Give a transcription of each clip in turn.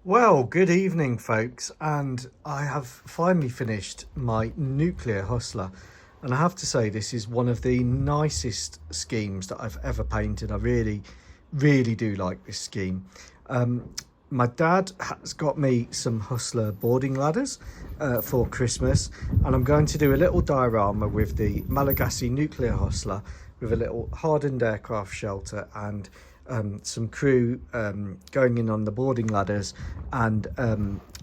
Well, good evening, folks, and I have finally finished my nuclear hustler. And I have to say, this is one of the nicest schemes that I've ever painted. I really do like this scheme. My dad has got me some hustler boarding ladders for Christmas, and I'm going to do a little diorama with the Malagasy nuclear hustler with a little hardened aircraft shelter and some crew going in on the boarding ladders and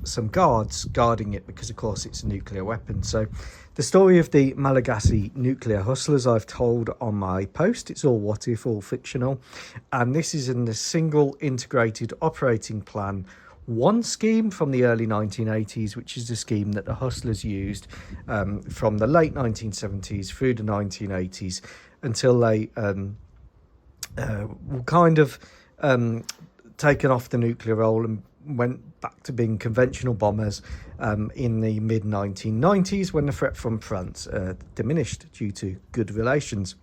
some guards guarding it because of course it's a nuclear weapon. So the story of the Malagasy nuclear hustlers I've told on my post. It's all what if, all fictional, and this is in the single integrated operating plan one scheme from the early 1980s, which is the scheme that the hustlers used from the late 1970s through the 1980s until they were kind of taken off the nuclear role and went back to being conventional bombers in the mid 1990s when the threat from France diminished due to good relations.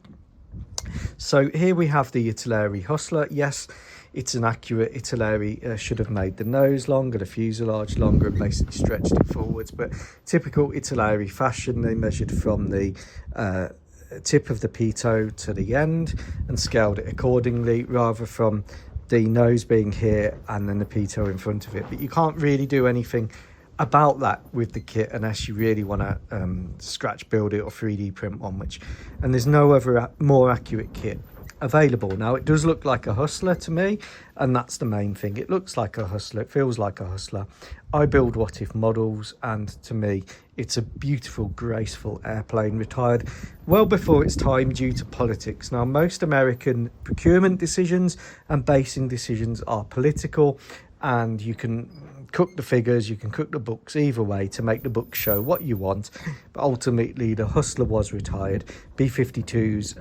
So here we have the Italeri hustler. Yes, it's an accurate Italeri. Should have made the nose longer, the fuselage longer, and basically stretched it forwards. But typical Italeri fashion, they measured from the tip of the pitot to the end and scaled it accordingly, rather from the nose being here and then the pitot in front of it. But you can't really do anything about that with the kit unless you really want to scratch build it or 3D print one, and there's no other more accurate kit available. Now it does look like a hustler to me, and that's the main thing. It looks like a hustler, it feels like a hustler. I build what if models, and to me it's a beautiful, graceful airplane, retired well before its time due to politics. Now most American procurement decisions and basing decisions are political, and you can cook the figures, you can cook the books either way to make the books show what you want. But ultimately the hustler was retired. B-52's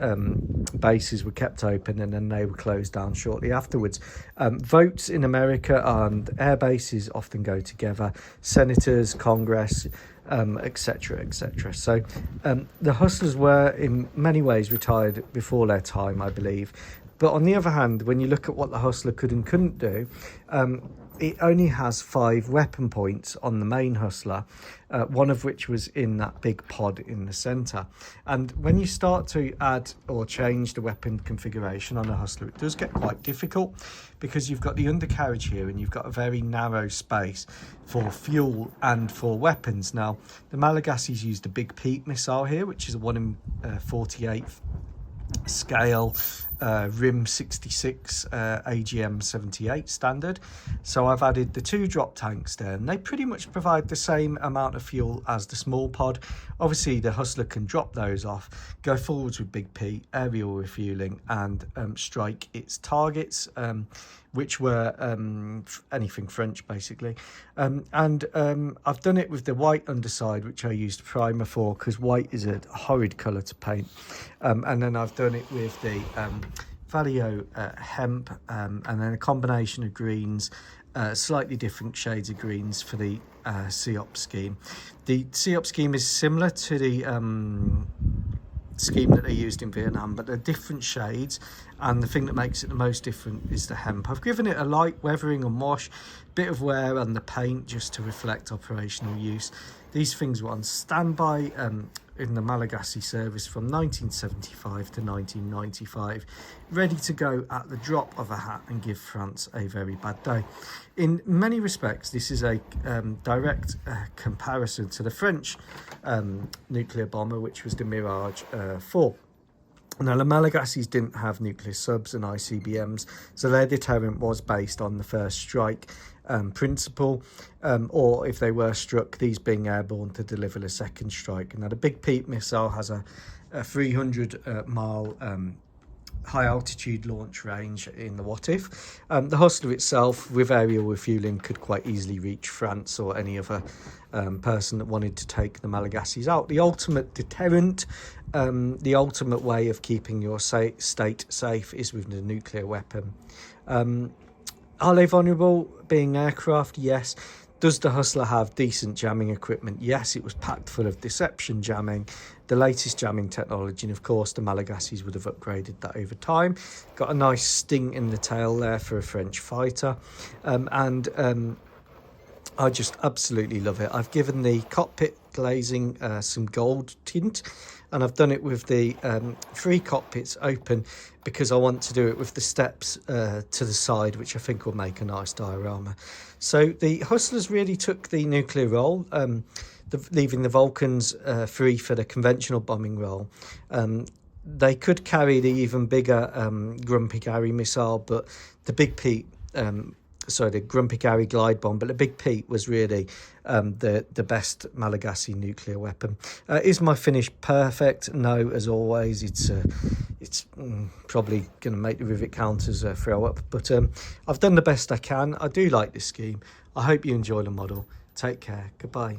bases were kept open and then they were closed down shortly afterwards. Votes in America and air bases often go together, senators, Congress, etc, etc. So the hustlers were in many ways retired before their time, I believe. But on the other hand, when you look at what the hustler could and couldn't do, it only has 5 weapon points on the main hustler, one of which was in that big pod in the center. And when you start to add or change the weapon configuration on the hustler, it does get quite difficult because you've got the undercarriage here and you've got a very narrow space for fuel and for weapons. Now the Malagasys used a big Pete missile here, which is a 1 in 48 scale RIM 66 AGM 78 standard. So I've added the 2 drop tanks there, and they pretty much provide the same amount of fuel as the small pod. Obviously the hustler can drop those off, go forwards with Big P, aerial refueling, and strike its targets, which were anything French basically. I've done it with the white underside, which I used primer for because white is a horrid colour to paint. And then I've done it with the Valio hemp, and then a combination of greens, slightly different shades of greens for the SIOP scheme. The SIOP scheme is similar to the scheme that they used in Vietnam, but they're different shades, and the thing that makes it the most different is the hemp. I've given it a light weathering and wash, bit of wear on the paint just to reflect operational use. These things were on standby in the Malagasy service from 1975 to 1995, ready to go at the drop of a hat and give France a very bad day. In many respects, this is a direct comparison to the French nuclear bomber, which was the Mirage 4. Now, the Malagasys didn't have nuclear subs and ICBMs, so their deterrent was based on the first strike principle, or if they were struck, these being airborne to deliver the second strike. Now, the Big Pete missile has a 300 mile high altitude launch range in the WHATIF. The hustler itself, with aerial refueling, could quite easily reach France or any other person that wanted to take the Malagasys out. The ultimate deterrent, the ultimate way of keeping your state safe is with the nuclear weapon. Are they vulnerable being aircraft? Yes. Does the hustler have decent jamming equipment? Yes, it was packed full of deception jamming, the latest jamming technology, and of course the Malagasys would have upgraded that over time. Got a nice sting in the tail there for a French fighter, and I just absolutely love it. I've given the cockpit glazing some gold tint, and I've done it with the 3 cockpits open because I want to do it with the steps to the side, which I think will make a nice diorama. So the Hustlers really took the nuclear role, leaving the Vulcans free for the conventional bombing role. They could carry the even bigger Grumpy Gary missile, but the Big Pete, the Grumpy Gary glide bomb, but the Big Pete was really the best Malagasy nuclear weapon. Is my finish perfect? No, as always. It's probably going to make the rivet counters throw up, but I've done the best I can. I do like this scheme. I hope you enjoy the model. Take care. Goodbye.